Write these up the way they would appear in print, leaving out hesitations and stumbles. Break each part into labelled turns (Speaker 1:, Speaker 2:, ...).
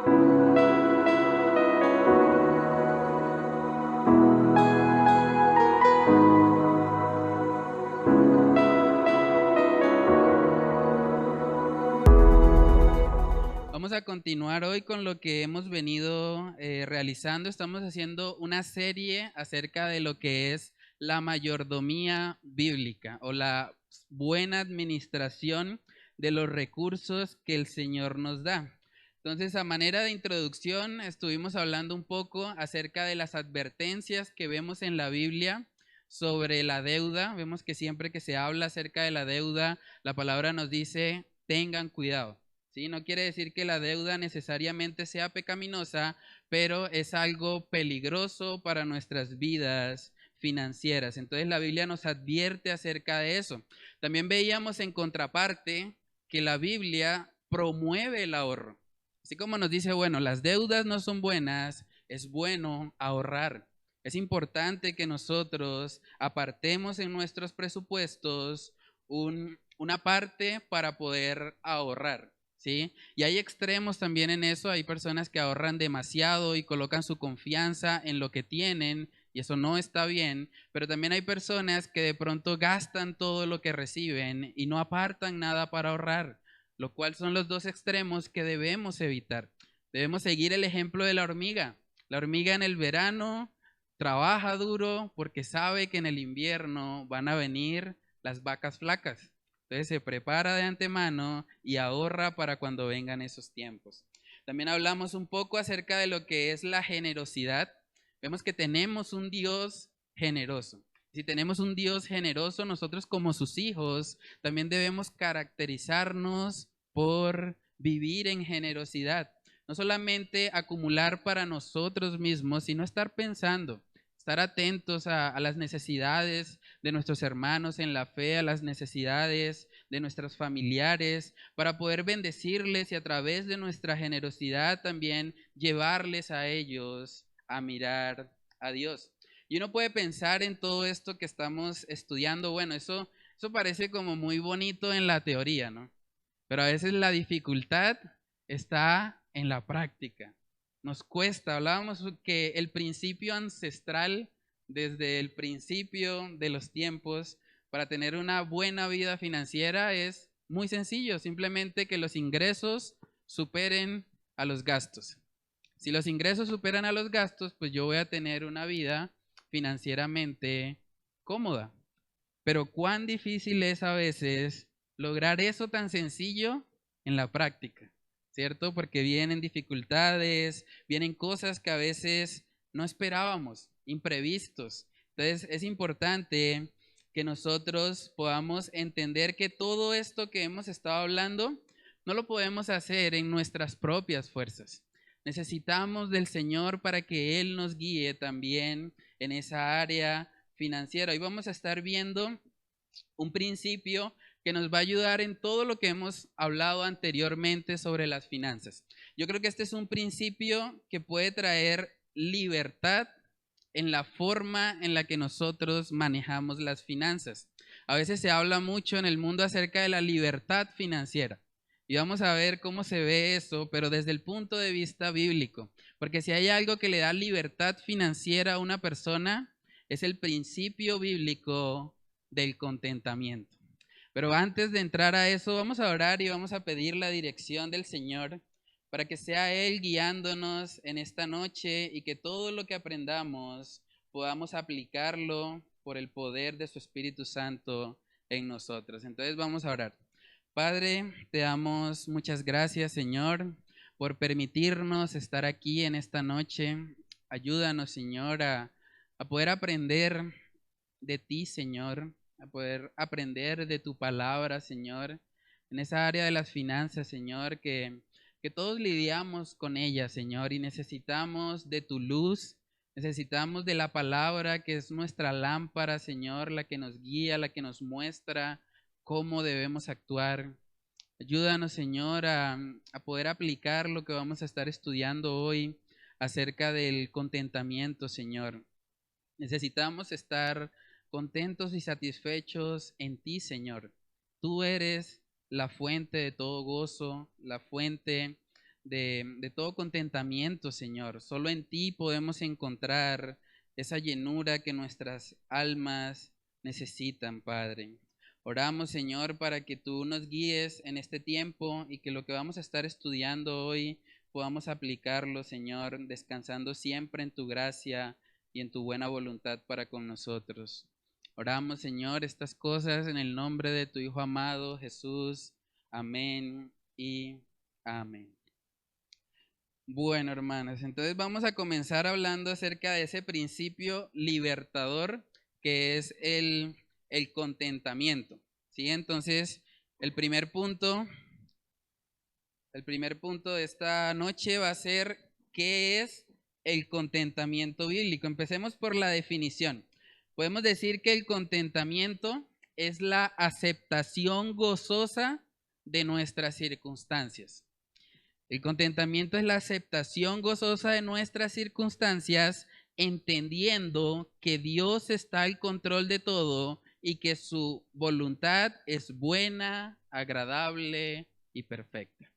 Speaker 1: Vamos a continuar hoy con lo que hemos venido realizando. Estamos haciendo una serie acerca de lo que es la mayordomía bíblica o la buena administración de los recursos que el Señor nos da. Entonces, a manera de introducción, estuvimos hablando un poco acerca de las advertencias que vemos en la Biblia sobre la deuda. Vemos que siempre que se habla acerca de la deuda, la palabra nos dice, tengan cuidado. ¿Sí? No quiere decir que la deuda necesariamente sea pecaminosa, pero es algo peligroso para nuestras vidas financieras. Entonces la Biblia nos advierte acerca de eso. También veíamos en contraparte que la Biblia promueve el ahorro. Así como nos dice, bueno, las deudas no son buenas, es bueno ahorrar. Es importante que nosotros apartemos en nuestros presupuestos una parte para poder ahorrar. ¿Sí? Y hay extremos también en eso, hay personas que ahorran demasiado y colocan su confianza en lo que tienen y eso no está bien, pero también hay personas que de pronto gastan todo lo que reciben y no apartan nada para ahorrar, lo cual son los dos extremos que debemos evitar. Debemos seguir el ejemplo de la hormiga. La hormiga en el verano trabaja duro porque sabe que en el invierno van a venir las vacas flacas. Entonces se prepara de antemano y ahorra para cuando vengan esos tiempos. También hablamos un poco acerca de lo que es la generosidad. Vemos que tenemos un Dios generoso. Si tenemos un Dios generoso, nosotros como sus hijos también debemos caracterizarnos por vivir en generosidad. No solamente acumular para nosotros mismos, sino estar pensando, estar atentos a las necesidades de nuestros hermanos en la fe, a las necesidades de nuestros familiares, para poder bendecirles y a través de nuestra generosidad también llevarles a ellos a mirar a Dios. Y uno puede pensar en todo esto que estamos estudiando, bueno, eso parece como muy bonito en la teoría, ¿no? Pero a veces la dificultad está en la práctica. Nos cuesta, hablábamos que el principio ancestral, desde el principio de los tiempos, para tener una buena vida financiera es muy sencillo, simplemente que los ingresos superen a los gastos. Si los ingresos superan a los gastos, pues yo voy a tener una vida financieramente cómoda. Pero cuán difícil es a veces lograr eso tan sencillo en la práctica, ¿cierto? Porque vienen dificultades, vienen cosas que a veces no esperábamos, imprevistos. Entonces es importante que nosotros podamos entender que todo esto que hemos estado hablando no lo podemos hacer en nuestras propias fuerzas. Necesitamos del Señor para que Él nos guíe también en esa área financiera. Hoy vamos a estar viendo un principio que nos va a ayudar en todo lo que hemos hablado anteriormente sobre las finanzas. Yo creo que este es un principio que puede traer libertad en la forma en la que nosotros manejamos las finanzas. A veces se habla mucho en el mundo acerca de la libertad financiera. Y vamos a ver cómo se ve eso, pero desde el punto de vista bíblico. Porque si hay algo que le da libertad financiera a una persona, es el principio bíblico del contentamiento. Pero antes de entrar a eso, vamos a orar y vamos a pedir la dirección del Señor para que sea Él guiándonos en esta noche y que todo lo que aprendamos podamos aplicarlo por el poder de su Espíritu Santo en nosotros. Entonces vamos a orar. Padre, te damos muchas gracias, Señor, por permitirnos estar aquí en esta noche. Ayúdanos, Señor, a poder aprender de ti, Señor, a poder aprender de tu palabra, Señor, en esa área de las finanzas, Señor, que todos lidiamos con ella, Señor, y necesitamos de tu luz, necesitamos de la palabra que es nuestra lámpara, Señor, la que nos guía, la que nos muestra cómo debemos actuar. Ayúdanos, Señor, a poder aplicar lo que vamos a estar estudiando hoy acerca del contentamiento, Señor. Necesitamos estar contentos y satisfechos en ti, Señor. Tú eres la fuente de todo gozo, la fuente de todo contentamiento, Señor. Solo en ti podemos encontrar esa llenura que nuestras almas necesitan, Padre. Oramos, Señor, para que tú nos guíes en este tiempo y que lo que vamos a estar estudiando hoy podamos aplicarlo, Señor, descansando siempre en tu gracia y en tu buena voluntad para con nosotros. Oramos, Señor, estas cosas en el nombre de tu Hijo amado, Jesús. Amén y amén. Bueno, hermanos, entonces vamos a comenzar hablando acerca de ese principio libertador que es el contentamiento, ¿sí? Entonces, el primer punto de esta noche va a ser ¿qué es el contentamiento bíblico? Empecemos por la definición. Podemos decir que el contentamiento es la aceptación gozosa de nuestras circunstancias. El contentamiento es la aceptación gozosa de nuestras circunstancias, entendiendo que Dios está al control de todo y que su voluntad es buena, agradable y perfecta.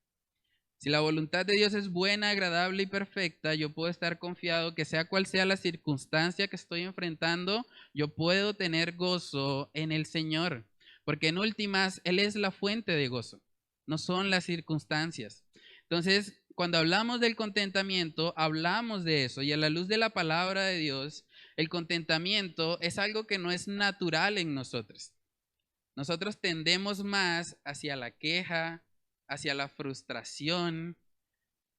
Speaker 1: Si la voluntad de Dios es buena, agradable y perfecta, yo puedo estar confiado que sea cual sea la circunstancia que estoy enfrentando, yo puedo tener gozo en el Señor, porque en últimas Él es la fuente de gozo, no son las circunstancias. Entonces, cuando hablamos del contentamiento, hablamos de eso, y a la luz de la palabra de Dios, el contentamiento es algo que no es natural en nosotros. Nosotros tendemos más hacia la queja, hacia la frustración,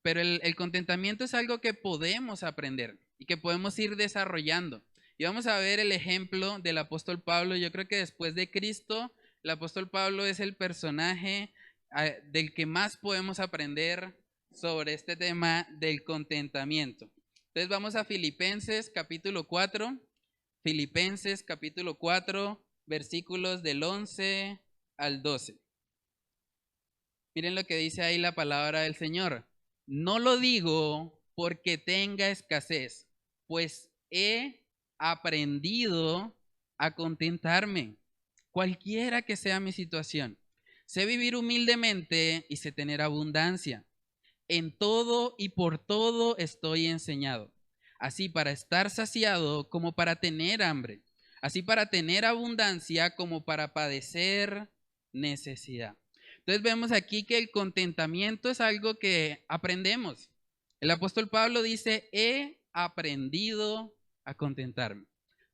Speaker 1: pero el contentamiento es algo que podemos aprender y que podemos ir desarrollando. Y vamos a ver el ejemplo del apóstol Pablo. Yo creo que después de Cristo, el apóstol Pablo es el personaje del que más podemos aprender sobre este tema del contentamiento. Entonces vamos a Filipenses capítulo 4, Filipenses capítulo 4, versículos del 11 al 12. Miren lo que dice ahí la palabra del Señor. No lo digo porque tenga escasez, pues he aprendido a contentarme, cualquiera que sea mi situación. Sé vivir humildemente y sé tener abundancia. En todo y por todo estoy enseñado, así para estar saciado como para tener hambre, así para tener abundancia como para padecer necesidad. Entonces vemos aquí que el contentamiento es algo que aprendemos. El apóstol Pablo dice, he aprendido a contentarme.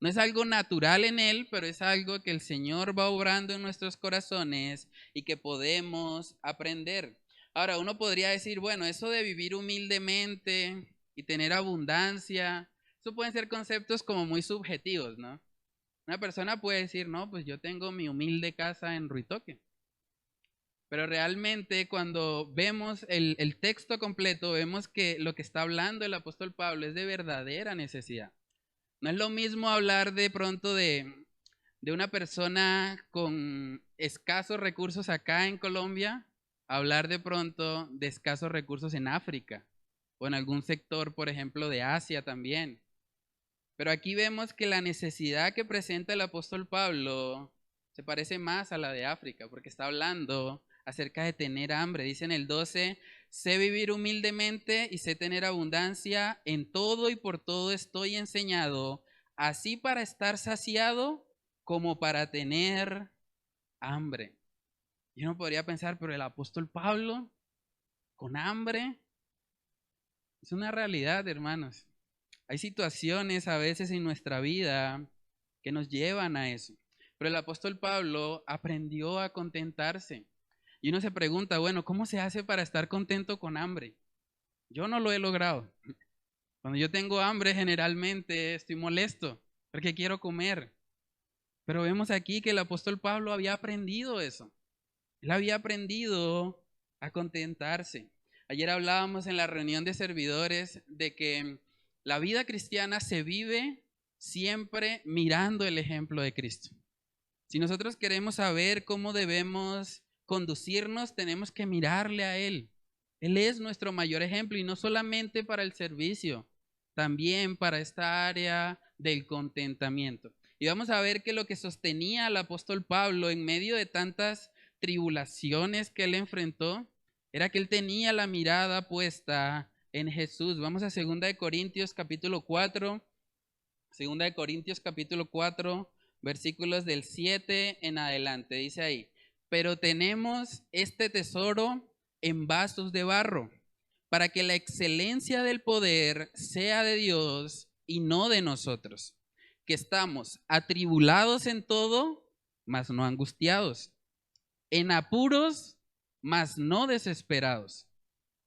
Speaker 1: No es algo natural en él, pero es algo que el Señor va obrando en nuestros corazones y que podemos aprender. Ahora, uno podría decir, bueno, eso de vivir humildemente y tener abundancia, eso pueden ser conceptos como muy subjetivos, ¿no? Una persona puede decir, no, pues yo tengo mi humilde casa en Ruitoque. Pero realmente cuando vemos el texto completo, vemos que lo que está hablando el apóstol Pablo es de verdadera necesidad. No es lo mismo hablar de pronto de una persona con escasos recursos acá en Colombia, hablar de pronto de escasos recursos en África o en algún sector, por ejemplo, de Asia también. Pero aquí vemos que la necesidad que presenta el apóstol Pablo se parece más a la de África, porque está hablando acerca de tener hambre. Dice en el 12, sé vivir humildemente y sé tener abundancia, en todo y por todo estoy enseñado, así para estar saciado como para tener hambre. Y uno podría pensar, pero el apóstol Pablo, con hambre, es una realidad, hermanos. Hay situaciones a veces en nuestra vida que nos llevan a eso. Pero el apóstol Pablo aprendió a contentarse. Y uno se pregunta, bueno, ¿cómo se hace para estar contento con hambre? Yo no lo he logrado. Cuando yo tengo hambre, generalmente estoy molesto porque quiero comer. Pero vemos aquí que el apóstol Pablo había aprendido eso. Él había aprendido a contentarse. Ayer hablábamos en la reunión de servidores de que la vida cristiana se vive siempre mirando el ejemplo de Cristo. Si nosotros queremos saber cómo debemos conducirnos, tenemos que mirarle a Él. Él es nuestro mayor ejemplo y no solamente para el servicio, también para esta área del contentamiento. Y vamos a ver que lo que sostenía al apóstol Pablo en medio de tantas tribulaciones que él enfrentó era que él tenía la mirada puesta en Jesús. Vamos a 2 capítulo 4, 2 Corintios capítulo 4, versículos del 7 en adelante. Dice ahí, pero tenemos este tesoro en vasos de barro, para que la excelencia del poder sea de Dios y no de nosotros, que estamos atribulados en todo, mas no angustiados, en apuros, mas no desesperados,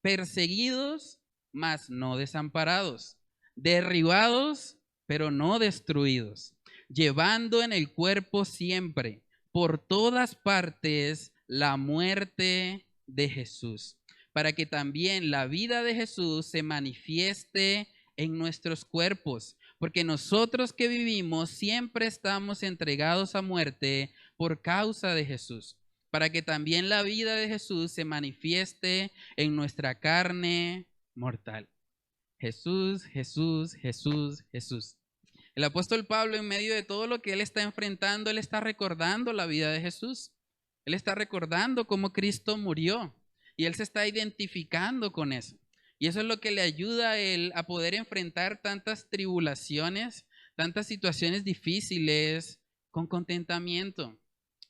Speaker 1: perseguidos, mas no desamparados, derribados, pero no destruidos, llevando en el cuerpo siempre, por todas partes, la muerte de Jesús, para que también la vida de Jesús se manifieste en nuestros cuerpos, porque nosotros que vivimos siempre estamos entregados a muerte por causa de Jesús, para que también la vida de Jesús se manifieste en nuestra carne mortal. Jesús, Jesús, Jesús, Jesús. El apóstol Pablo, en medio de todo lo que él está enfrentando, él está recordando la vida de Jesús. Él está recordando cómo Cristo murió y él se está identificando con eso. Y eso es lo que le ayuda a él a poder enfrentar tantas tribulaciones, tantas situaciones difíciles con contentamiento.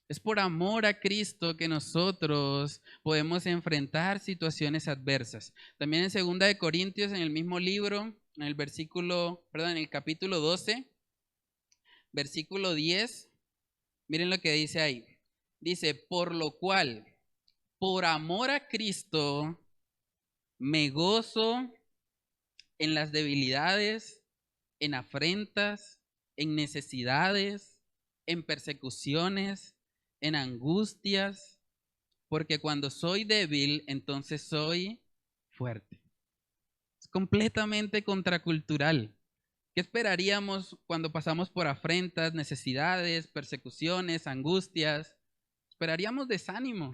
Speaker 1: Es por amor a Cristo que nosotros podemos enfrentar situaciones adversas. También en 2 Corintios, en el mismo libro, en el capítulo 12, versículo 10, miren lo que dice ahí. Dice, por lo cual, por amor a Cristo, me gozo en las debilidades, en afrentas, en necesidades, en persecuciones, en angustias, porque cuando soy débil, entonces soy fuerte. Es completamente contracultural. ¿Qué esperaríamos cuando pasamos por afrentas, necesidades, persecuciones, angustias? Esperaríamos desánimo.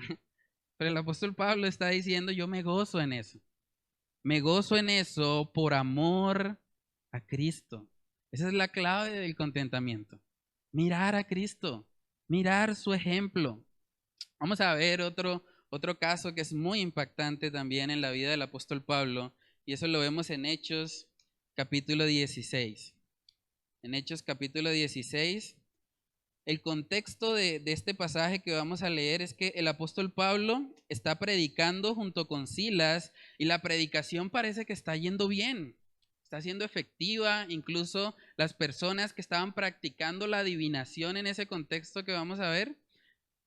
Speaker 1: Pero el apóstol Pablo está diciendo, yo me gozo en eso. Me gozo en eso por amor a Cristo. Esa es la clave del contentamiento. Mirar a Cristo, mirar su ejemplo. Vamos a ver otro caso que es muy impactante también en la vida del apóstol Pablo, y eso lo vemos en Hechos capítulo 16. En Hechos capítulo 16, el contexto de este pasaje que vamos a leer es que el apóstol Pablo está predicando junto con Silas y la predicación parece que está yendo bien, está siendo efectiva. Incluso las personas que estaban practicando la adivinación en ese contexto que vamos a ver,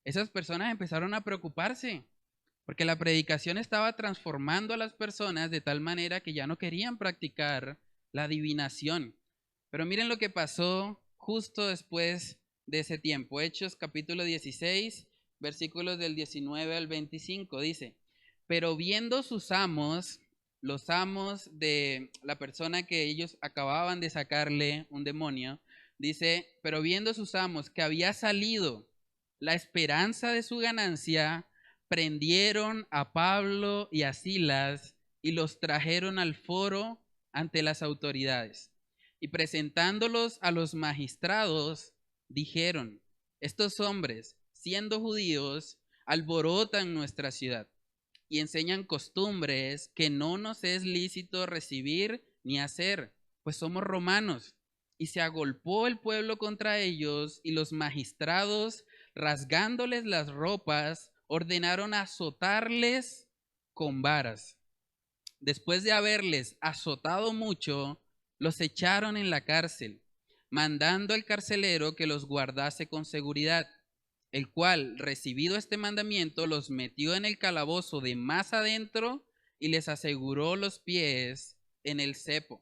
Speaker 1: esas personas empezaron a preocuparse porque la predicación estaba transformando a las personas de tal manera que ya no querían practicar la adivinación. Pero miren lo que pasó justo después de ese tiempo. Hechos capítulo 16, versículos del 19 al 25, dice, pero viendo sus amos, los amos de la persona que ellos acababan de sacarle un demonio, dice, pero viendo sus amos que había salido la esperanza de su ganancia, prendieron a Pablo y a Silas y los trajeron al foro ante las autoridades. Y presentándolos a los magistrados, dijeron, estos hombres, siendo judíos, alborotan nuestra ciudad y enseñan costumbres que no nos es lícito recibir ni hacer, pues somos romanos. Y se agolpó el pueblo contra ellos, y los magistrados, rasgándoles las ropas, ordenaron azotarles con varas. Después de haberles azotado mucho, los echaron en la cárcel, mandando al carcelero que los guardase con seguridad, el cual, recibido este mandamiento, los metió en el calabozo de más adentro y les aseguró los pies en el cepo.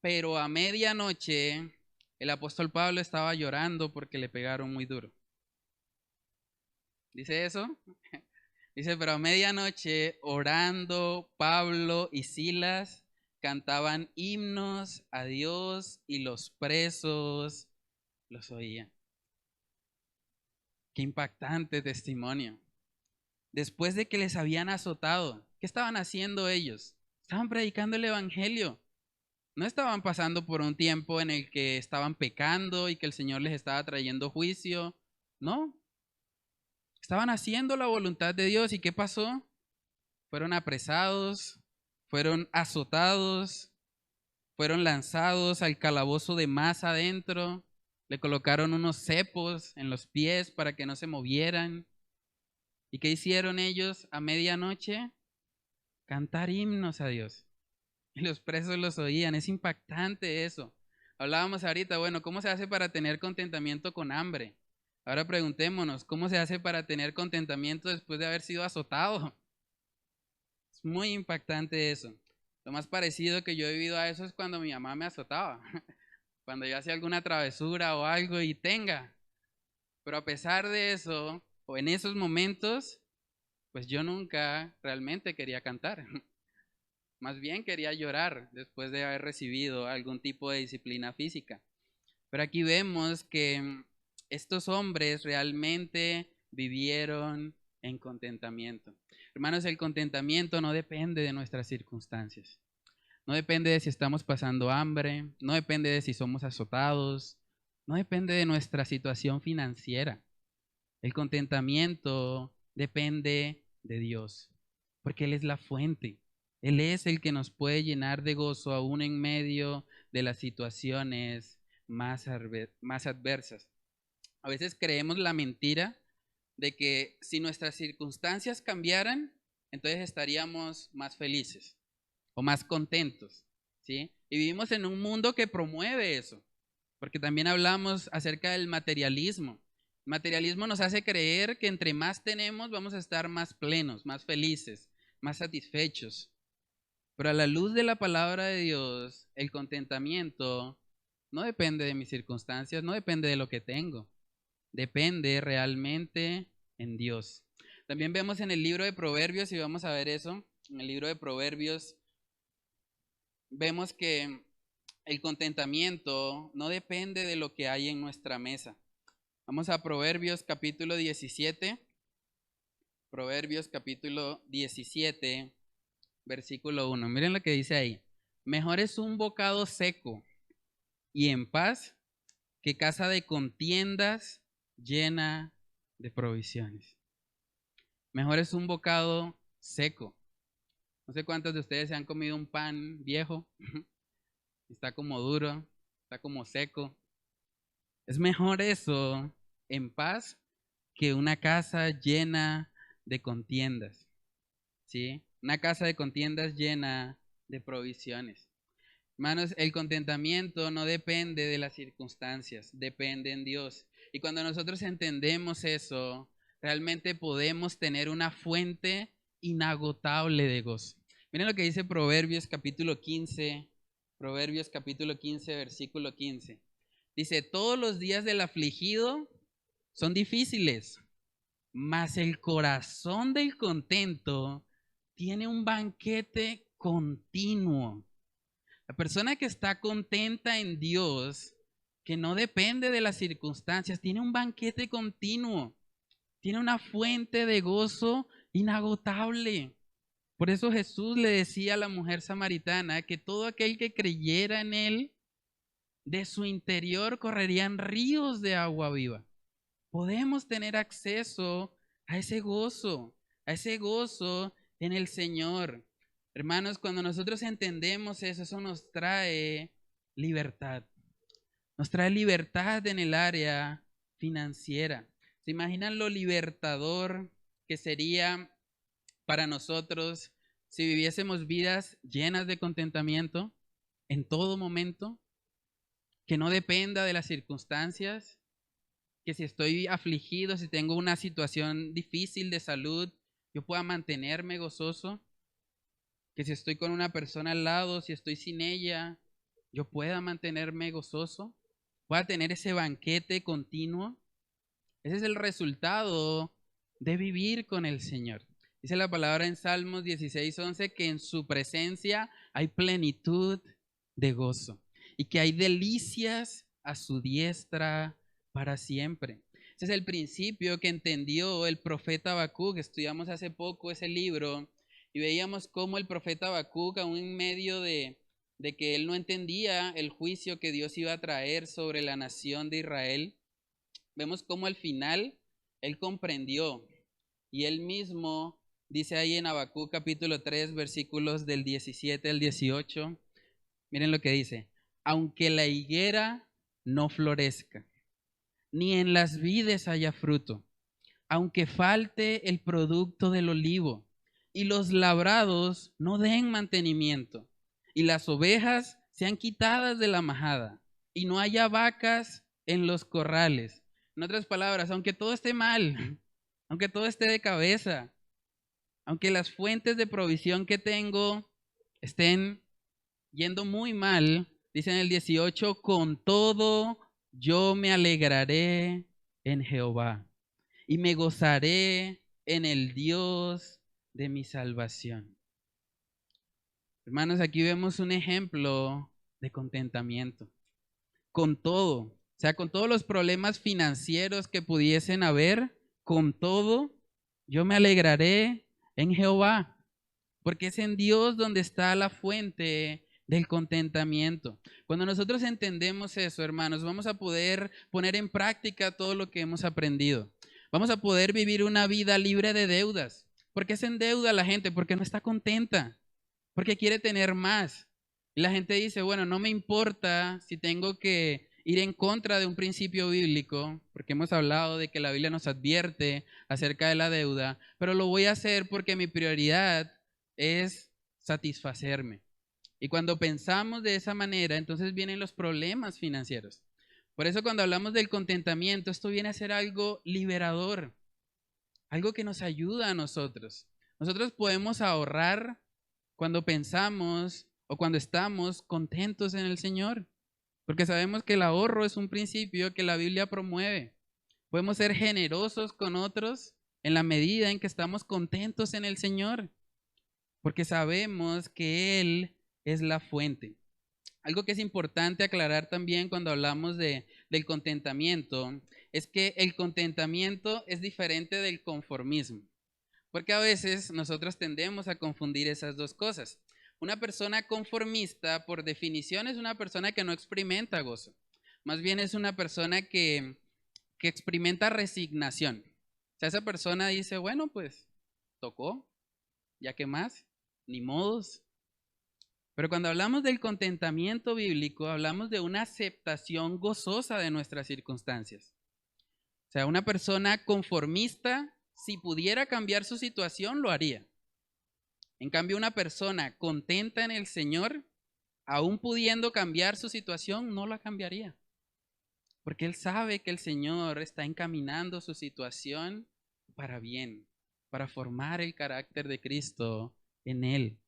Speaker 1: Pero a medianoche el apóstol Pablo estaba llorando porque le pegaron muy duro. ¿Dice eso? Dice, pero a medianoche, orando, Pablo y Silas cantaban himnos a Dios y los presos los oían. Qué impactante testimonio. Después de que les habían azotado, ¿qué estaban haciendo ellos? Estaban predicando el evangelio. No estaban pasando por un tiempo en el que estaban pecando y que el Señor les estaba trayendo juicio. No. Estaban haciendo la voluntad de Dios. ¿Y qué pasó? fueron apresados, fueron azotados, fueron lanzados al calabozo de más adentro, le colocaron unos cepos en los pies para que no se movieran. ¿Y qué hicieron ellos a medianoche? Cantar himnos a Dios. Y los presos los oían. Es impactante eso. Hablábamos ahorita, bueno, ¿cómo se hace para tener contentamiento con hambre? Ahora preguntémonos, ¿cómo se hace para tener contentamiento después de haber sido azotado? Es muy impactante eso. Lo más parecido que yo he vivido a eso es cuando mi mamá me azotaba. Cuando yo hacía alguna travesura o algo y tenga. Pero a pesar de eso, o en esos momentos, pues yo nunca realmente quería cantar. Más bien quería llorar después de haber recibido algún tipo de disciplina física. Pero aquí vemos que estos hombres realmente vivieron en contentamiento. Hermanos, el contentamiento no depende de nuestras circunstancias. No depende de si estamos pasando hambre, no depende de si somos azotados, no depende de nuestra situación financiera. El contentamiento depende de Dios, porque Él es la fuente. Él es el que nos puede llenar de gozo aún en medio de las situaciones más adversas. A veces creemos la mentira de que si nuestras circunstancias cambiaran, entonces estaríamos más felices o más contentos, ¿sí? Y vivimos en un mundo que promueve eso, porque también hablamos acerca del materialismo. El materialismo nos hace creer que entre más tenemos vamos a estar más plenos, más felices, más satisfechos. Pero a la luz de la palabra de Dios, el contentamiento no depende de mis circunstancias, no depende de lo que tengo, depende realmente en Dios. También vemos en el libro de Proverbios, y vamos a ver eso, en el libro de Proverbios, vemos que el contentamiento no depende de lo que hay en nuestra mesa. Vamos a Proverbios capítulo 17. Proverbios capítulo 17, versículo 1. Miren lo que dice ahí. Mejor es un bocado seco y en paz que casa de contiendas llena de provisiones. Mejor es un bocado seco. No sé cuántos de ustedes se han comido un pan viejo. Está como duro, está como seco. Es mejor eso en paz que una casa llena de contiendas, ¿sí? Una casa de contiendas llena de provisiones. Hermanos, el contentamiento no depende de las circunstancias, depende en Dios. Y cuando nosotros entendemos eso, realmente podemos tener una fuente inagotable de gozo. Miren lo que dice Proverbios capítulo 15, versículo 15. Dice, todos los días del afligido son difíciles, mas el corazón del contento tiene un banquete continuo. La persona que está contenta en Dios, que no depende de las circunstancias, tiene un banquete continuo, tiene una fuente de gozo inagotable. Por eso Jesús le decía a la mujer samaritana que todo aquel que creyera en Él, de su interior correrían ríos de agua viva. Podemos tener acceso a ese gozo en el Señor. Hermanos, cuando nosotros entendemos eso, eso nos trae libertad. Nos trae libertad en el área financiera. ¿Se imaginan lo libertador que sería para nosotros si viviésemos vidas llenas de contentamiento en todo momento? Que no dependa de las circunstancias, que si estoy afligido, si tengo una situación difícil de salud, yo pueda mantenerme gozoso. Que si estoy con una persona al lado, si estoy sin ella, yo pueda mantenerme gozoso, pueda tener ese banquete continuo. Ese es el resultado de vivir con el Señor. Dice la palabra en Salmos 16:11 que en su presencia hay plenitud de gozo y que hay delicias a su diestra para siempre. Ese es el principio que entendió el profeta Habacuc. Estudiamos hace poco ese libro y veíamos cómo el profeta Habacuc, aún en medio de que él no entendía el juicio que Dios iba a traer sobre la nación de Israel, vemos cómo al final él comprendió y él mismo Dice ahí en Habacuc capítulo 3, versículos del 17 al 18. Miren lo que dice. Aunque la higuera no florezca, ni en las vides haya fruto, aunque falte el producto del olivo, y los labrados no den mantenimiento, y las ovejas sean quitadas de la majada, y no haya vacas en los corrales. En otras palabras, aunque todo esté mal, aunque todo esté de cabeza, aunque las fuentes de provisión que tengo estén yendo muy mal, dice en el 18, con todo yo me alegraré en Jehová y me gozaré en el Dios de mi salvación. Hermanos, aquí vemos un ejemplo de contentamiento. Con todo, o sea, con todos los problemas financieros que pudiesen haber, con todo, yo me alegraré en Jehová, porque es en Dios donde está la fuente del contentamiento. Cuando nosotros entendemos eso, hermanos, vamos a poder poner en práctica todo lo que hemos aprendido. Vamos a poder vivir una vida libre de deudas. ¿Por qué se endeuda la gente? Porque no está contenta, porque quiere tener más. Y la gente dice, bueno, no me importa si tengo que ir en contra de un principio bíblico, porque hemos hablado de que la Biblia nos advierte acerca de la deuda, pero lo voy a hacer porque mi prioridad es satisfacerme. Y cuando pensamos de esa manera, entonces vienen los problemas financieros. Por eso cuando hablamos del contentamiento, esto viene a ser algo liberador, algo que nos ayuda a nosotros. Nosotros podemos ahorrar cuando pensamos o cuando estamos contentos en el Señor, porque sabemos que el ahorro es un principio que la Biblia promueve. Podemos ser generosos con otros en la medida en que estamos contentos en el Señor, porque sabemos que Él es la fuente. Algo que es importante aclarar también cuando hablamos del contentamiento es que el contentamiento es diferente del conformismo, porque a veces nosotros tendemos a confundir esas dos cosas. Una persona conformista, por definición, es una persona que no experimenta gozo. Más bien es una persona que experimenta resignación. O sea, esa persona dice, bueno, pues tocó, ya que más, ni modos. Pero cuando hablamos del contentamiento bíblico, hablamos de una aceptación gozosa de nuestras circunstancias. O sea, una persona conformista, si pudiera cambiar su situación, lo haría. En cambio, una persona contenta en el Señor, aún pudiendo cambiar su situación, no la cambiaría. Porque él sabe que el Señor está encaminando su situación para bien, para formar el carácter de Cristo en él.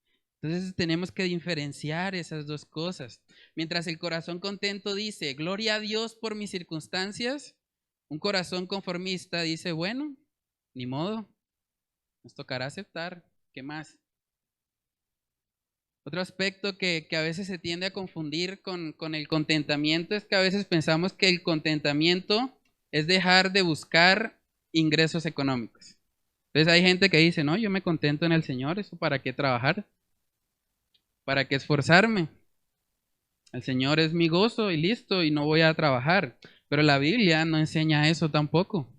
Speaker 1: Entonces tenemos que diferenciar esas dos cosas. Mientras el corazón contento dice, gloria a Dios por mis circunstancias, un corazón conformista dice, bueno, ni modo, nos tocará aceptar, ¿qué más? Otro aspecto que a veces se tiende a confundir con el contentamiento es que a veces pensamos que el contentamiento es dejar de buscar ingresos económicos. Entonces hay gente que dice, no, yo me contento en el Señor, ¿eso para qué trabajar? ¿Para qué esforzarme? El Señor es mi gozo y listo, y no voy a trabajar. Pero la Biblia no enseña eso tampoco.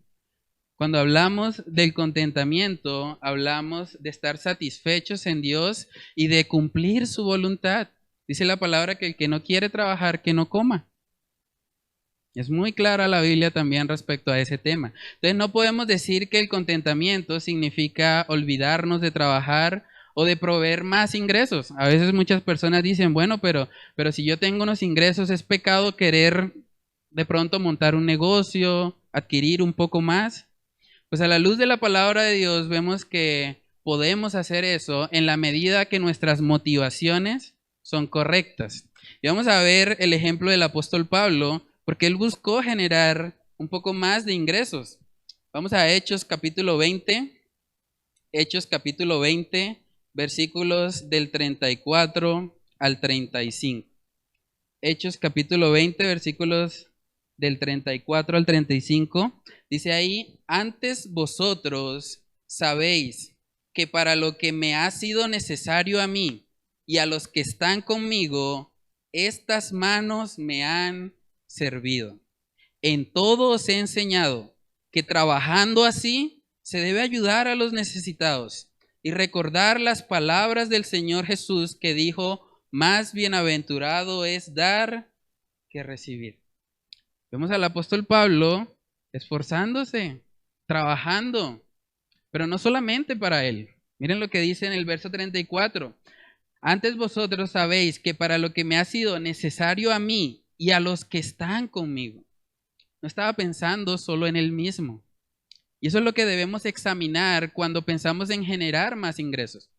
Speaker 1: Cuando hablamos del contentamiento, hablamos de estar satisfechos en Dios y de cumplir su voluntad. Dice la palabra que el que no quiere trabajar, que no coma. Es muy clara la Biblia también respecto a ese tema. Entonces no podemos decir que el contentamiento significa olvidarnos de trabajar o de proveer más ingresos. A veces muchas personas dicen, bueno, pero si yo tengo unos ingresos, es pecado querer de pronto montar un negocio, adquirir un poco más. Pues a la luz de la palabra de Dios vemos que podemos hacer eso en la medida que nuestras motivaciones son correctas. Y vamos a ver el ejemplo del apóstol Pablo, porque él buscó generar un poco más de ingresos. Vamos a Hechos capítulo 20, versículos del 34 al 35. Hechos capítulo 20, versículos del 34 al 35, dice ahí, antes vosotros sabéis que para lo que me ha sido necesario a mí y a los que están conmigo, estas manos me han servido. En todo os he enseñado que trabajando así se debe ayudar a los necesitados, y recordar las palabras del Señor Jesús que dijo, más bienaventurado es dar que recibir. Vemos al apóstol Pablo esforzándose, trabajando, pero no solamente para él. Miren lo que dice en el verso 34. Antes vosotros sabéis que para lo que me ha sido necesario a mí y a los que están conmigo. No estaba pensando solo en él mismo. Y eso es lo que debemos examinar cuando pensamos en generar más ingresos.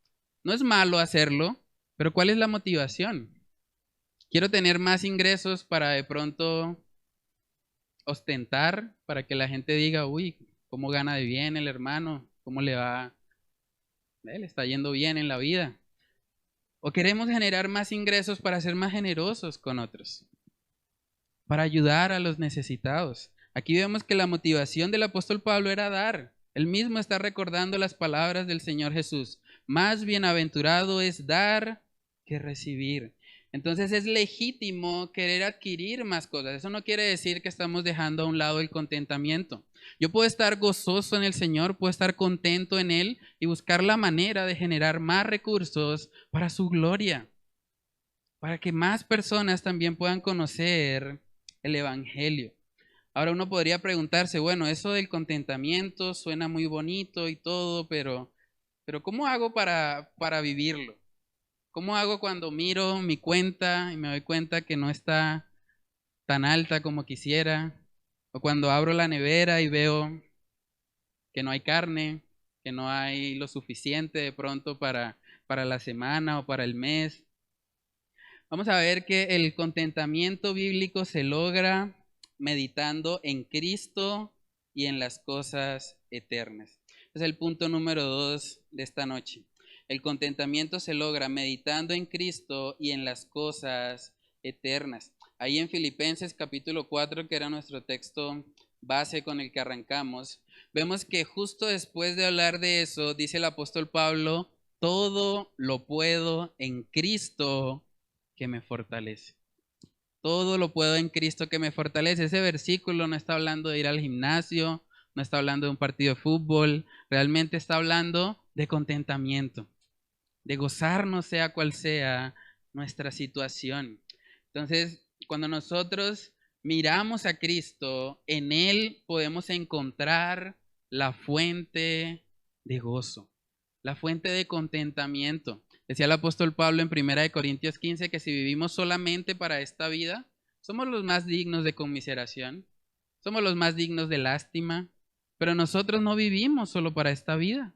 Speaker 1: No es malo hacerlo, pero ¿cuál es la motivación? Quiero tener más ingresos para de pronto ostentar, para que la gente diga, uy, cómo gana de bien el hermano, cómo le va, le está yendo bien en la vida. O queremos generar más ingresos para ser más generosos con otros, para ayudar a los necesitados. Aquí vemos que la motivación del apóstol Pablo era dar. Él mismo está recordando las palabras del Señor Jesús. Más bienaventurado es dar que recibir. Entonces es legítimo querer adquirir más cosas. Eso no quiere decir que estamos dejando a un lado el contentamiento. Yo puedo estar gozoso en el Señor, puedo estar contento en Él y buscar la manera de generar más recursos para su gloria, para que más personas también puedan conocer el Evangelio. Ahora uno podría preguntarse, bueno, eso del contentamiento suena muy bonito y todo, pero ¿cómo hago para vivirlo? ¿Cómo hago cuando miro mi cuenta y me doy cuenta que no está tan alta como quisiera? O cuando abro la nevera y veo que no hay carne, que no hay lo suficiente de pronto para la semana o para el mes. Vamos a ver que el contentamiento bíblico se logra meditando en Cristo y en las cosas eternas. Es el punto número 2 de esta noche. El contentamiento se logra meditando en Cristo y en las cosas eternas. Ahí en Filipenses capítulo 4, que era nuestro texto base con el que arrancamos, vemos que justo después de hablar de eso, dice el apóstol Pablo, todo lo puedo en Cristo que me fortalece. Todo lo puedo en Cristo que me fortalece. Ese versículo no está hablando de ir al gimnasio, no está hablando de un partido de fútbol, realmente está hablando de contentamiento, de gozarnos sea cual sea nuestra situación. Entonces, cuando nosotros miramos a Cristo, en Él podemos encontrar la fuente de gozo, la fuente de contentamiento. Decía el apóstol Pablo en 1 Corintios 15 que si vivimos solamente para esta vida, somos los más dignos de conmiseración, somos los más dignos de lástima, pero nosotros no vivimos solo para esta vida.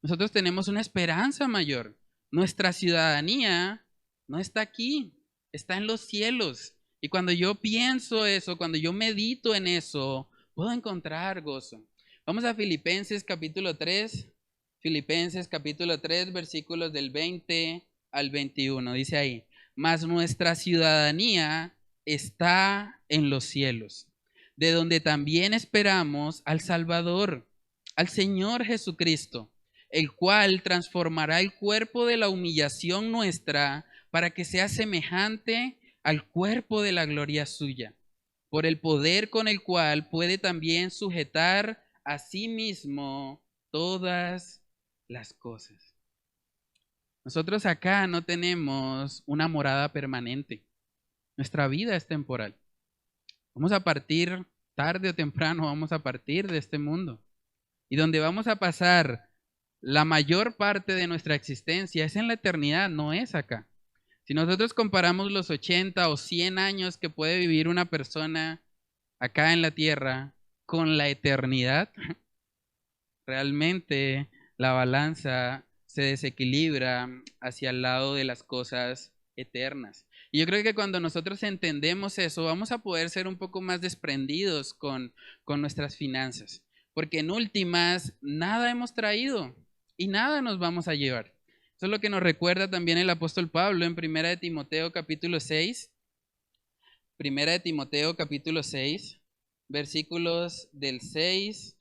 Speaker 1: Nosotros tenemos una esperanza mayor. Nuestra ciudadanía no está aquí, está en los cielos. Y cuando yo pienso eso, cuando yo medito en eso, puedo encontrar gozo. Vamos a Filipenses capítulo 3. Filipenses capítulo 3, versículos del 20 al 21. Dice ahí, mas nuestra ciudadanía está en los cielos, de donde también esperamos al Salvador, al Señor Jesucristo, el cual transformará el cuerpo de la humillación nuestra para que sea semejante al cuerpo de la gloria suya, por el poder con el cual puede también sujetar a sí mismo todas las cosas. Nosotros acá no tenemos una morada permanente. Nuestra vida es temporal. Vamos a partir tarde o temprano, vamos a partir de este mundo. Y donde vamos a pasar la mayor parte de nuestra existencia es en la eternidad, no es acá. Si nosotros comparamos los 80 o 100 años que puede vivir una persona acá en la tierra con la eternidad, realmente la balanza se desequilibra hacia el lado de las cosas eternas. Y yo creo que cuando nosotros entendemos eso, vamos a poder ser un poco más desprendidos con nuestras finanzas. Porque en últimas, nada hemos traído y nada nos vamos a llevar. Eso es lo que nos recuerda también el apóstol Pablo en 1 de Timoteo capítulo 6. 1 de Timoteo capítulo 6, versículos del 6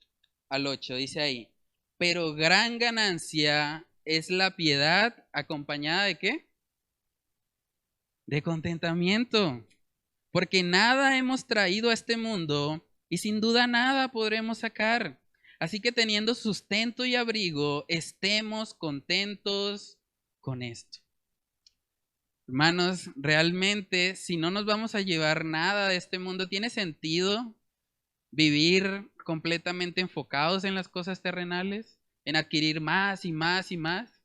Speaker 1: al 8. Dice ahí, pero gran ganancia es la piedad acompañada de ¿qué? De contentamiento, porque nada hemos traído a este mundo y sin duda nada podremos sacar. Así que teniendo sustento y abrigo, estemos contentos con esto. Hermanos, realmente, si no nos vamos a llevar nada de este mundo, ¿tiene sentido vivir completamente enfocados en las cosas terrenales? ¿En adquirir más y más y más?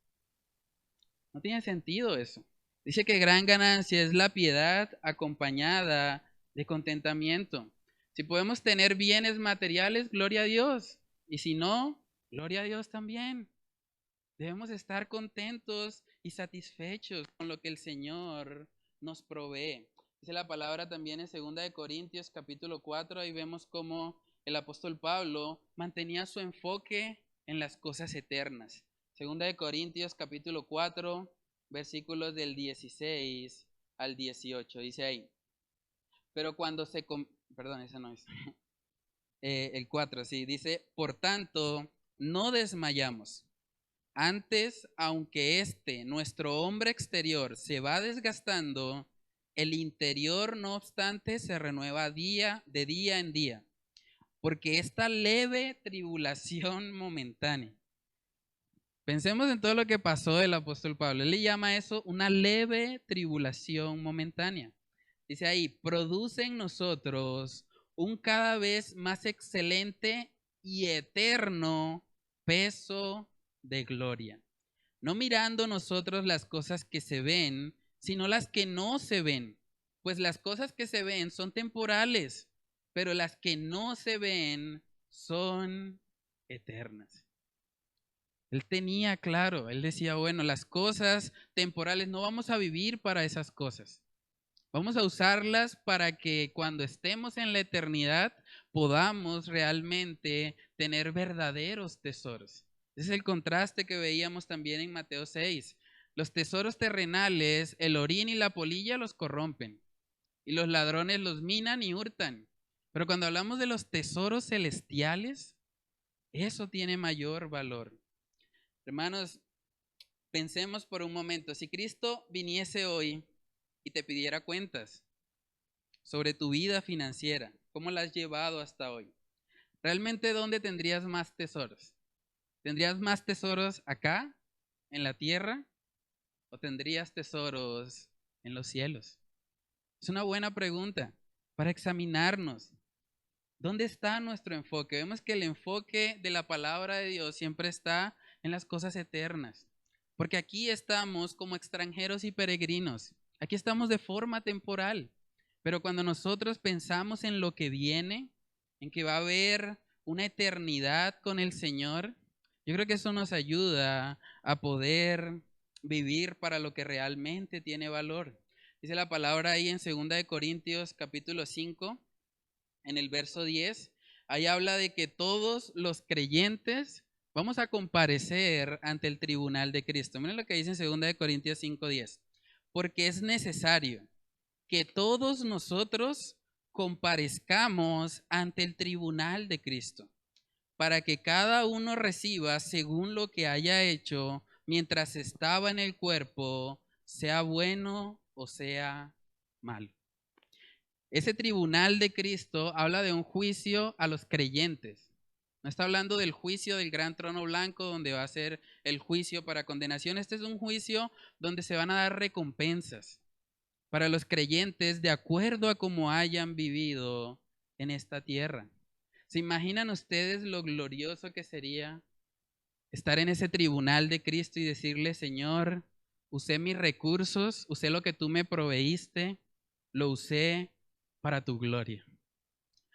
Speaker 1: No tiene sentido eso. Dice que gran ganancia es la piedad acompañada de contentamiento. Si podemos tener bienes materiales, gloria a Dios. Y si no, gloria a Dios también. Debemos estar contentos y satisfechos con lo que el Señor nos provee. Dice la palabra también en 2 Corintios capítulo 4, ahí vemos cómo el apóstol Pablo mantenía su enfoque en las cosas eternas. 2 Corintios capítulo 4, versículos del 16 al 18, dice ahí. Pero cuando perdón, ese no es. El 4, sí, dice, por tanto, no desmayamos. Antes, aunque nuestro hombre exterior, se va desgastando, el interior, no obstante, se renueva de día en día, porque esta leve tribulación momentánea. Pensemos en todo lo que pasó el apóstol Pablo. Él le llama eso una leve tribulación momentánea. Dice ahí, produce en nosotros un cada vez más excelente y eterno peso de gloria. No mirando nosotros las cosas que se ven, sino las que no se ven. Pues las cosas que se ven son temporales, pero las que no se ven son eternas. Él tenía claro, él decía, bueno, las cosas temporales no vamos a vivir para esas cosas. Vamos a usarlas para que cuando estemos en la eternidad podamos realmente tener verdaderos tesoros. Ese es el contraste que veíamos también en Mateo 6. Los tesoros terrenales, el orín y la polilla los corrompen, y los ladrones los minan y hurtan. Pero cuando hablamos de los tesoros celestiales, eso tiene mayor valor. Hermanos, pensemos por un momento, si Cristo viniese hoy y te pidiera cuentas sobre tu vida financiera, cómo la has llevado hasta hoy, ¿realmente dónde tendrías más tesoros? ¿Tendrías más tesoros acá, en la tierra, o tendrías tesoros en los cielos? Es una buena pregunta para examinarnos. ¿Dónde está nuestro enfoque? Vemos que el enfoque de la palabra de Dios siempre está en las cosas eternas, porque aquí estamos como extranjeros y peregrinos. Aquí estamos de forma temporal, pero cuando nosotros pensamos en lo que viene, en que va a haber una eternidad con el Señor, yo creo que eso nos ayuda a poder vivir para lo que realmente tiene valor. Dice la palabra ahí en 2 Corintios capítulo 5, en el verso 10, ahí habla de que todos los creyentes vamos a comparecer ante el tribunal de Cristo. Miren lo que dice en 2 Corintios 5:10. Porque es necesario que todos nosotros comparezcamos ante el tribunal de Cristo, para que cada uno reciba según lo que haya hecho mientras estaba en el cuerpo, sea bueno o sea malo. Ese tribunal de Cristo habla de un juicio a los creyentes. No está hablando del juicio del gran trono blanco donde va a ser el juicio para condenación. Este es un juicio donde se van a dar recompensas para los creyentes de acuerdo a cómo hayan vivido en esta tierra. ¿Se imaginan ustedes lo glorioso que sería estar en ese tribunal de Cristo y decirle, Señor, usé mis recursos, usé lo que tú me proveíste, lo usé para tu gloria?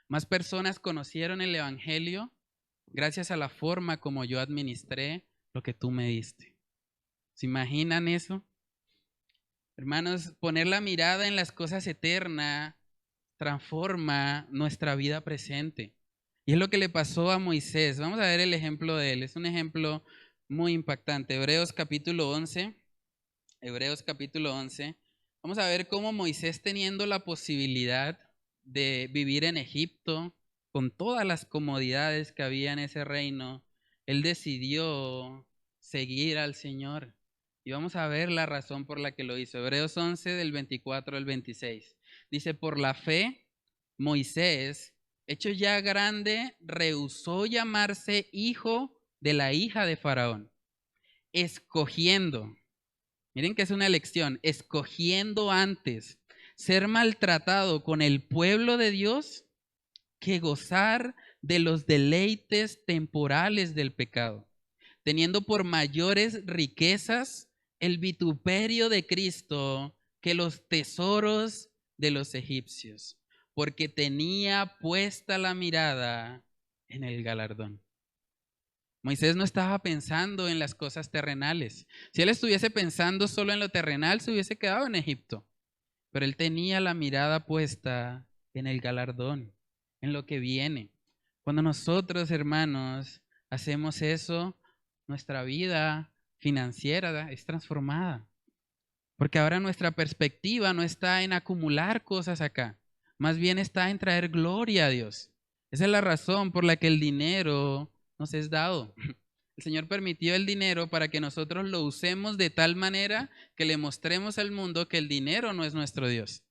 Speaker 1: Más personas conocieron el Evangelio gracias a la forma como yo administré lo que tú me diste. ¿Se imaginan eso? Hermanos, poner la mirada en las cosas eternas transforma nuestra vida presente. Y es lo que le pasó a Moisés. Vamos a ver el ejemplo de él. Es un ejemplo muy impactante. Hebreos capítulo 11. Hebreos capítulo 11. Vamos a ver cómo Moisés, teniendo la posibilidad de vivir en Egipto, con todas las comodidades que había en ese reino, él decidió seguir al Señor. Y vamos a ver la razón por la que lo hizo. Hebreos 11 del 24 al 26. Dice, por la fe, Moisés, hecho ya grande, rehusó llamarse hijo de la hija de Faraón, escogiendo, miren que es una elección, escogiendo antes ser maltratado con el pueblo de Dios que gozar de los deleites temporales del pecado, teniendo por mayores riquezas el vituperio de Cristo que los tesoros de los egipcios, porque tenía puesta la mirada en el galardón. Moisés no estaba pensando en las cosas terrenales. Si él estuviese pensando solo en lo terrenal, se hubiese quedado en Egipto. Pero él tenía la mirada puesta en el galardón, en lo que viene. Cuando nosotros, hermanos, hacemos eso, nuestra vida financiera es transformada. Porque ahora nuestra perspectiva no está en acumular cosas acá, más bien está en traer gloria a Dios. Esa es la razón por la que el dinero nos es dado. El Señor permitió el dinero para que nosotros lo usemos de tal manera que le mostremos al mundo que el dinero no es nuestro Dios,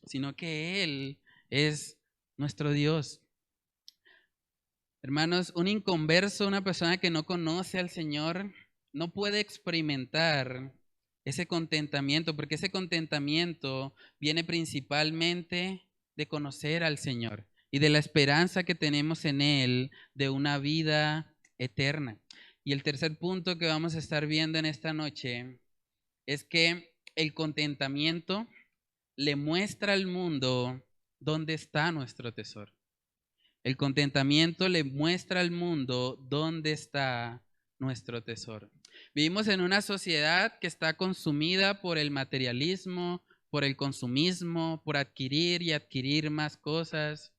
Speaker 1: sino que Él es nuestro Dios. Hermanos, un inconverso, una persona que no conoce al Señor, no puede experimentar ese contentamiento, porque ese contentamiento viene principalmente de conocer al Señor y de la esperanza que tenemos en Él de una vida eterna. Y el tercer punto que vamos a estar viendo en esta noche es que el contentamiento le muestra al mundo dónde está nuestro tesoro. El contentamiento le muestra al mundo dónde está nuestro tesoro. Vivimos en una sociedad que está consumida por el materialismo, por el consumismo, por adquirir y adquirir más cosas.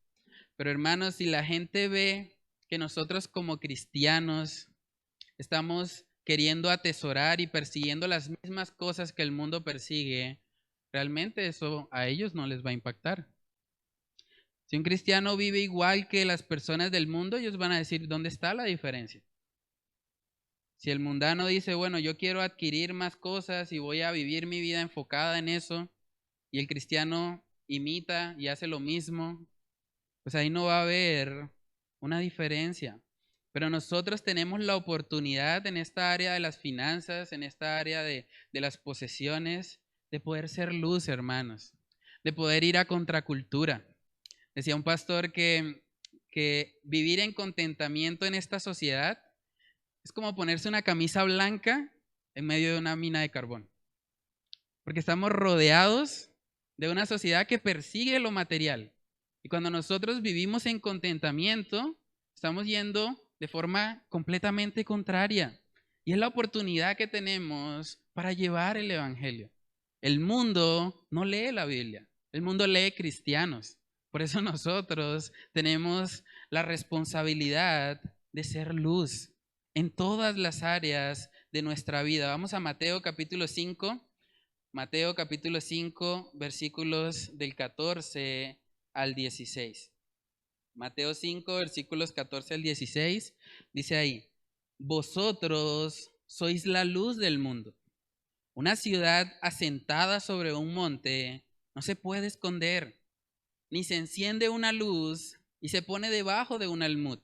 Speaker 1: Pero hermanos, si la gente ve que nosotros como cristianos estamos queriendo atesorar y persiguiendo las mismas cosas que el mundo persigue, realmente eso a ellos no les va a impactar. Si un cristiano vive igual que las personas del mundo, ellos van a decir, ¿dónde está la diferencia? Si el mundano dice, bueno, yo quiero adquirir más cosas y voy a vivir mi vida enfocada en eso, y el cristiano imita y hace lo mismo, pues ahí no va a haber una diferencia. Pero nosotros tenemos la oportunidad en esta área de las finanzas, en esta área de las posesiones, de poder ser luz, hermanos, de poder ir a contracultura. Decía un pastor que vivir en contentamiento en esta sociedad es como ponerse una camisa blanca en medio de una mina de carbón. Porque estamos rodeados de una sociedad que persigue lo material. Y cuando nosotros vivimos en contentamiento, estamos yendo de forma completamente contraria. Y es la oportunidad que tenemos para llevar el evangelio. El mundo no lee la Biblia, el mundo lee cristianos. Por eso nosotros tenemos la responsabilidad de ser luz en todas las áreas de nuestra vida. Vamos a Mateo capítulo 5. Mateo capítulo 5, versículos del 14 al 16. Mateo 5, versículos 14 al 16, dice ahí, vosotros sois la luz del mundo. Una ciudad asentada sobre un monte no se puede esconder, ni se enciende una luz y se pone debajo de un almud,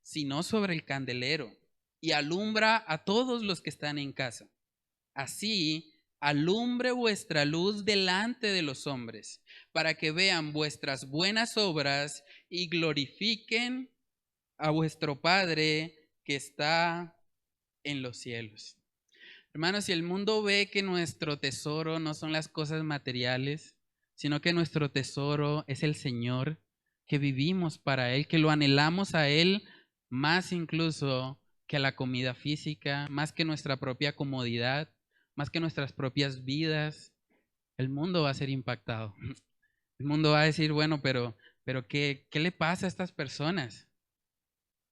Speaker 1: sino sobre el candelero, y alumbra a todos los que están en casa. Así alumbre vuestra luz delante de los hombres, para que vean vuestras buenas obras y glorifiquen a vuestro Padre que está en los cielos. Hermanos, si el mundo ve que nuestro tesoro no son las cosas materiales, sino que nuestro tesoro es el Señor, que vivimos para Él, que lo anhelamos a Él más incluso que a la comida física, más que nuestra propia comodidad, más que nuestras propias vidas, el mundo va a ser impactado. El mundo va a decir, bueno, pero ¿qué le pasa a estas personas?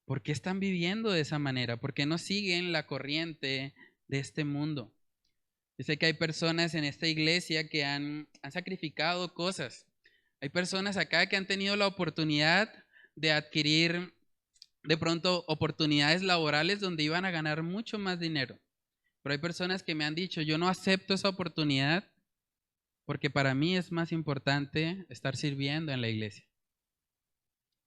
Speaker 1: ¿Por qué están viviendo de esa manera? ¿Por qué no siguen la corriente de este mundo? Yo sé que hay personas en esta iglesia que han sacrificado cosas. Hay personas acá que han tenido la oportunidad de adquirir de pronto oportunidades laborales donde iban a ganar mucho más dinero. Pero hay personas que me han dicho, yo no acepto esa oportunidad porque para mí es más importante estar sirviendo en la iglesia.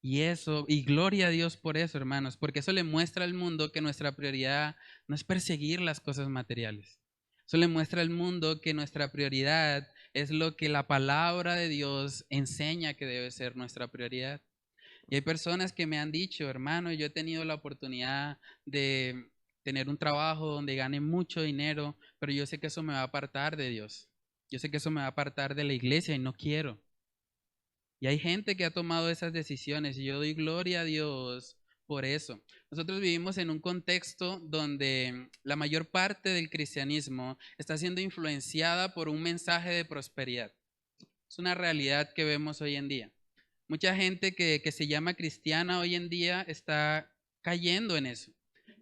Speaker 1: Y gloria a Dios por eso, hermanos, porque eso le muestra al mundo que nuestra prioridad no es perseguir las cosas materiales. Eso le muestra al mundo que nuestra prioridad es lo que la palabra de Dios enseña que debe ser nuestra prioridad. Y hay personas que me han dicho, hermano, yo he tenido la oportunidad de tener un trabajo donde gane mucho dinero, pero yo sé que eso me va a apartar de Dios. Yo sé que eso me va a apartar de la iglesia y no quiero. Y hay gente que ha tomado esas decisiones y yo doy gloria a Dios por eso. Nosotros vivimos en un contexto donde la mayor parte del cristianismo está siendo influenciada por un mensaje de prosperidad. Es una realidad que vemos hoy en día. Mucha gente que se llama cristiana hoy en día está cayendo en eso.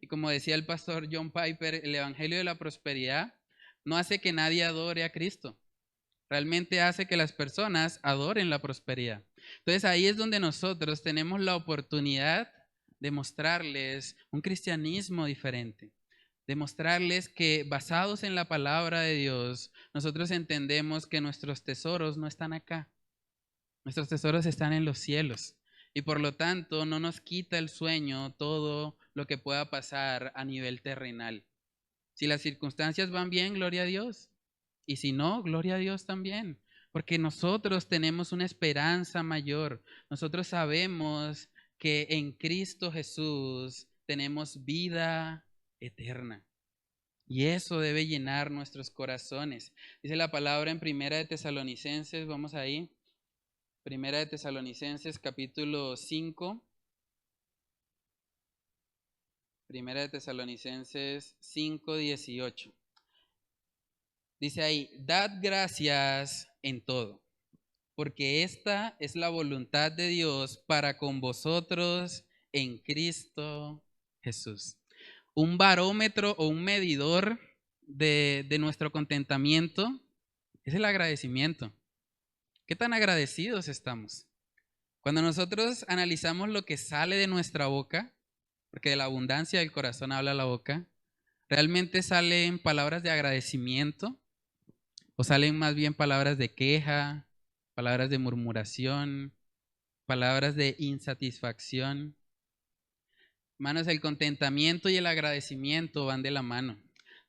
Speaker 1: Y como decía el pastor John Piper, el Evangelio de la Prosperidad no hace que nadie adore a Cristo. Realmente hace que las personas adoren la prosperidad. Entonces ahí es donde nosotros tenemos la oportunidad de mostrarles un cristianismo diferente, de mostrarles que basados en la palabra de Dios, nosotros entendemos que nuestros tesoros no están acá, nuestros tesoros están en los cielos. Y por lo tanto no nos quita el sueño todo lo que pueda pasar a nivel terrenal. Si las circunstancias van bien, gloria a Dios. Y si no, gloria a Dios también. Porque nosotros tenemos una esperanza mayor. Nosotros sabemos que en Cristo Jesús tenemos vida eterna. Y eso debe llenar nuestros corazones. Dice la palabra en Primera de Tesalonicenses, vamos ahí. Primera de Tesalonicenses capítulo 5. Primera de Tesalonicenses 5:18. Dice ahí, dad gracias en todo, porque esta es la voluntad de Dios para con vosotros en Cristo Jesús. Un barómetro o un medidor de nuestro contentamiento es el agradecimiento. ¿Qué tan agradecidos estamos? Cuando nosotros analizamos lo que sale de nuestra boca, porque de la abundancia del corazón habla la boca, ¿realmente salen palabras de agradecimiento o salen más bien palabras de queja, palabras de murmuración, palabras de insatisfacción? Hermanos, el contentamiento y el agradecimiento van de la mano.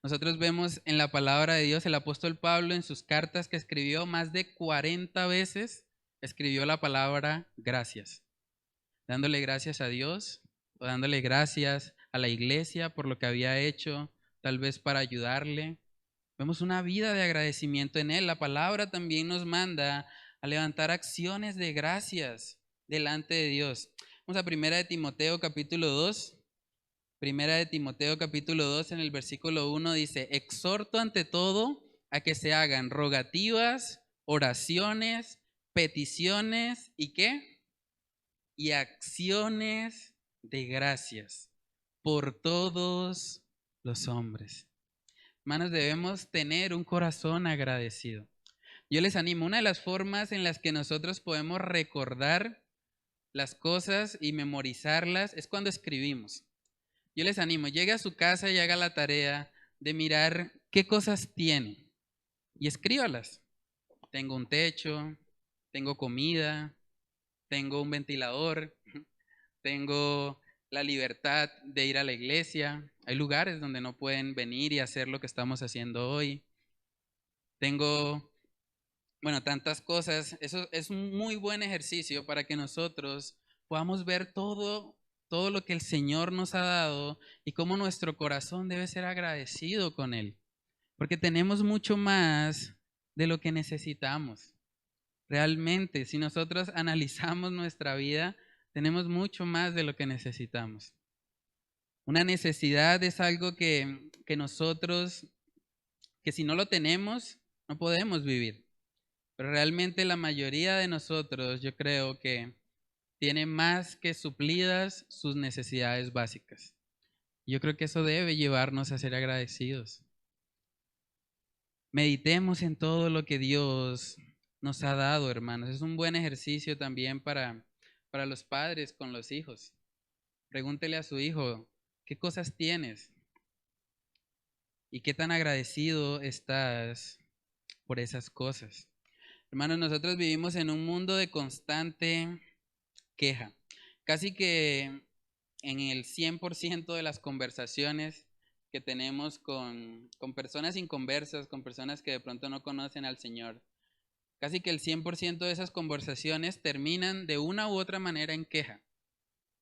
Speaker 1: Nosotros vemos en la palabra de Dios, el apóstol Pablo en sus cartas que escribió más de 40 veces, escribió la palabra gracias, dándole gracias a Dios o dándole gracias a la iglesia por lo que había hecho, tal vez para ayudarle. Vemos una vida de agradecimiento en él. La palabra también nos manda a levantar acciones de gracias delante de Dios. Vamos a Primera de Timoteo capítulo 2. Primera de Timoteo capítulo 2 en el versículo 1 dice, exhorto ante todo a que se hagan rogativas, oraciones, peticiones y ¿qué? Y acciones de gracias por todos los hombres. Hermanos, debemos tener un corazón agradecido. Yo les animo, una de las formas en las que nosotros podemos recordar las cosas y memorizarlas es cuando escribimos. Yo les animo, llegue a su casa y haga la tarea de mirar qué cosas tiene y escríbalas. Tengo un techo, tengo comida, tengo un ventilador, tengo la libertad de ir a la iglesia. Hay lugares donde no pueden venir y hacer lo que estamos haciendo hoy. Tengo, bueno, tantas cosas. Eso es un muy buen ejercicio para que nosotros podamos ver todo lo que el Señor nos ha dado y cómo nuestro corazón debe ser agradecido con Él. Porque tenemos mucho más de lo que necesitamos. Realmente, si nosotros analizamos nuestra vida, tenemos mucho más de lo que necesitamos. Una necesidad es algo que nosotros, que si no lo tenemos, no podemos vivir. Pero realmente la mayoría de nosotros, yo creo que tiene más que suplidas sus necesidades básicas. Yo creo que eso debe llevarnos a ser agradecidos. Meditemos en todo lo que Dios nos ha dado, hermanos. Es un buen ejercicio también para los padres con los hijos. Pregúntele a su hijo, ¿qué cosas tienes? ¿Y qué tan agradecido estás por esas cosas? Hermanos, nosotros vivimos en un mundo de constante queja. Casi que en el 100% de las conversaciones que tenemos con personas inconversas, con personas que de pronto no conocen al Señor, casi que el 100% de esas conversaciones terminan de una u otra manera en queja.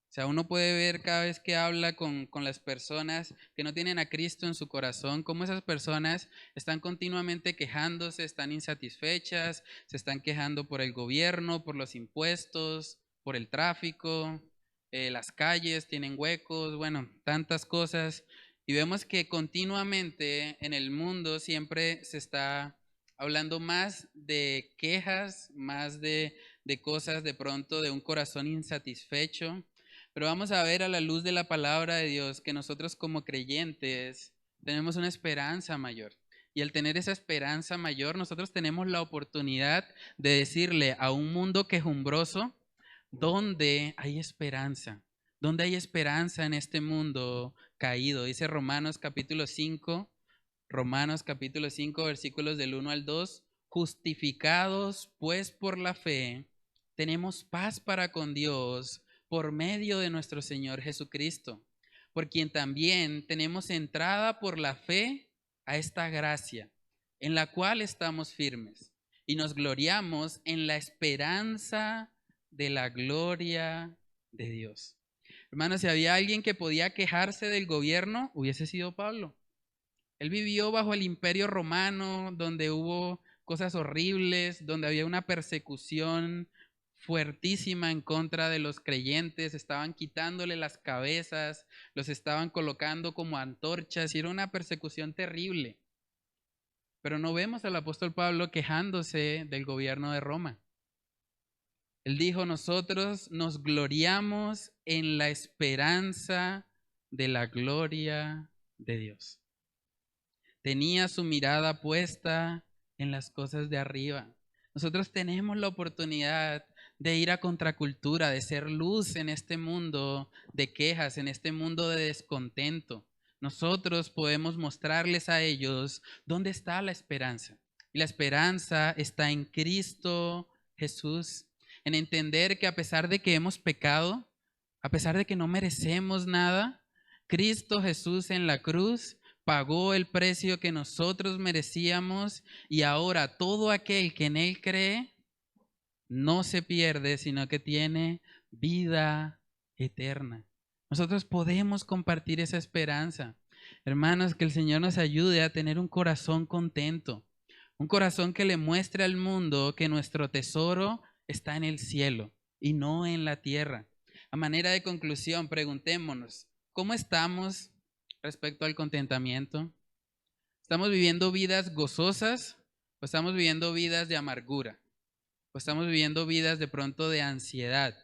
Speaker 1: O sea, uno puede ver cada vez que habla con las personas que no tienen a Cristo en su corazón, cómo esas personas están continuamente quejándose, están insatisfechas, se están quejando por el gobierno, por los impuestos, por el tráfico, las calles tienen huecos, bueno, tantas cosas. Y vemos que continuamente en el mundo siempre se está hablando más de quejas, más de cosas de pronto de un corazón insatisfecho. Pero vamos a ver a la luz de la palabra de Dios que nosotros como creyentes tenemos una esperanza mayor. Y al tener esa esperanza mayor, nosotros tenemos la oportunidad de decirle a un mundo quejumbroso, ¿dónde hay esperanza? ¿Dónde hay esperanza en este mundo caído? Dice Romanos capítulo 5, versículos del 1 al 2, justificados pues por la fe, tenemos paz para con Dios por medio de nuestro Señor Jesucristo, por quien también tenemos entrada por la fe a esta gracia, en la cual estamos firmes y nos gloriamos en la esperanza de la gloria de Dios. Hermanos, si había alguien que podía quejarse del gobierno, hubiese sido Pablo. Él vivió bajo el imperio romano, donde hubo cosas horribles, donde había una persecución fuertísima en contra de los creyentes, estaban quitándole las cabezas, los estaban colocando como antorchas y era una persecución terrible. Pero no vemos al apóstol Pablo quejándose del gobierno de Roma. Él dijo, nosotros nos gloriamos en la esperanza de la gloria de Dios. Tenía su mirada puesta en las cosas de arriba. Nosotros tenemos la oportunidad de ir a contracultura, de ser luz en este mundo de quejas, en este mundo de descontento. Nosotros podemos mostrarles a ellos dónde está la esperanza. Y la esperanza está en Cristo Jesús, en entender que a pesar de que hemos pecado, a pesar de que no merecemos nada, Cristo Jesús en la cruz pagó el precio que nosotros merecíamos y ahora todo aquel que en Él cree no se pierde, sino que tiene vida eterna. Nosotros podemos compartir esa esperanza. Hermanos, que el Señor nos ayude a tener un corazón contento, un corazón que le muestre al mundo que nuestro tesoro está en el cielo y no en la tierra. A manera de conclusión, preguntémonos, ¿cómo estamos respecto al contentamiento? ¿Estamos viviendo vidas gozosas o estamos viviendo vidas de amargura? ¿O estamos viviendo vidas de pronto de ansiedad,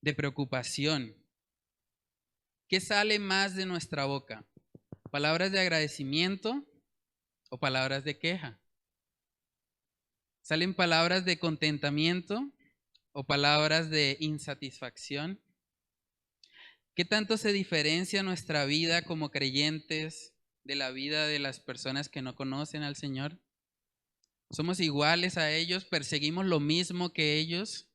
Speaker 1: de preocupación? ¿Qué sale más de nuestra boca? ¿Palabras de agradecimiento o palabras de queja? ¿Salen palabras de contentamiento o palabras de insatisfacción? ¿Qué tanto se diferencia nuestra vida como creyentes de la vida de las personas que no conocen al Señor? ¿Somos iguales a ellos? ¿Perseguimos lo mismo que ellos?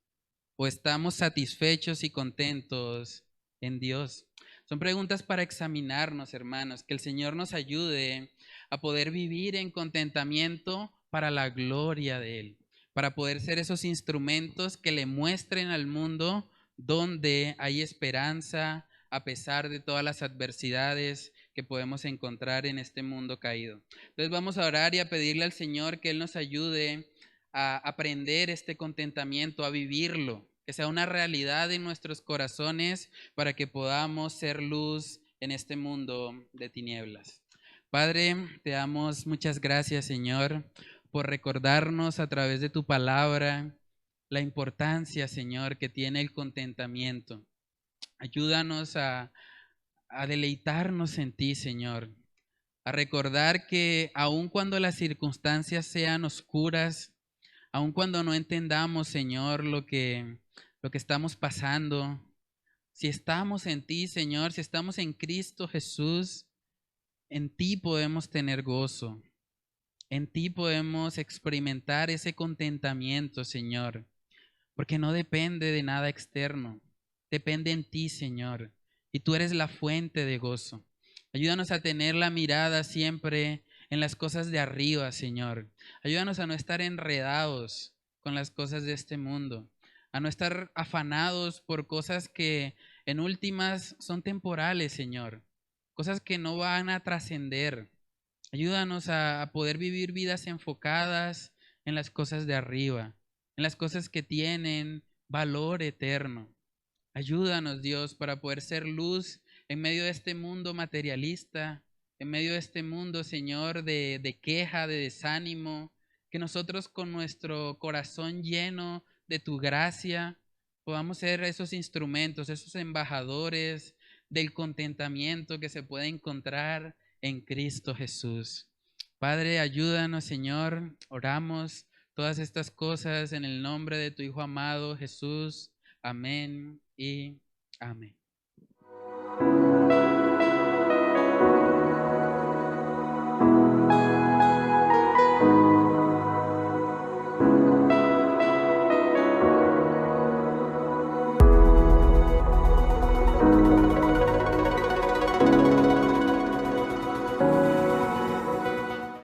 Speaker 1: ¿O estamos satisfechos y contentos en Dios? Son preguntas para examinarnos, hermanos, que el Señor nos ayude a poder vivir en contentamiento para la gloria de Él, para poder ser esos instrumentos que le muestren al mundo donde hay esperanza a pesar de todas las adversidades que podemos encontrar en este mundo caído. Entonces vamos a orar y a pedirle al Señor que Él nos ayude a aprender este contentamiento, a vivirlo, que sea una realidad en nuestros corazones para que podamos ser luz en este mundo de tinieblas. Padre, te damos muchas gracias, Señor, por recordarnos a través de tu palabra la importancia, Señor, que tiene el contentamiento. Ayúdanos a deleitarnos en ti, Señor, a recordar que aun cuando las circunstancias sean oscuras, aun cuando no entendamos, Señor, lo que estamos pasando, si estamos en ti, Señor, si estamos en Cristo Jesús, en ti podemos tener gozo, en ti podemos experimentar ese contentamiento, Señor, porque no depende de nada externo. depende en ti, Señor, y tú eres la fuente de gozo. Ayúdanos a tener la mirada siempre en las cosas de arriba, Señor. Ayúdanos a no estar enredados con las cosas de este mundo, a no estar afanados por cosas que en últimas son temporales, Señor, cosas que no van a trascender. Ayúdanos a poder vivir vidas enfocadas en las cosas de arriba, en las cosas que tienen valor eterno. Ayúdanos, Dios, para poder ser luz en medio de este mundo materialista, en medio de este mundo, Señor, de queja, de desánimo, que nosotros con nuestro corazón lleno de tu gracia podamos ser esos instrumentos, esos embajadores del contentamiento que se puede encontrar en Cristo Jesús. Padre, ayúdanos, Señor, oramos todas estas cosas en el nombre de tu Hijo amado Jesús. Amén y amén.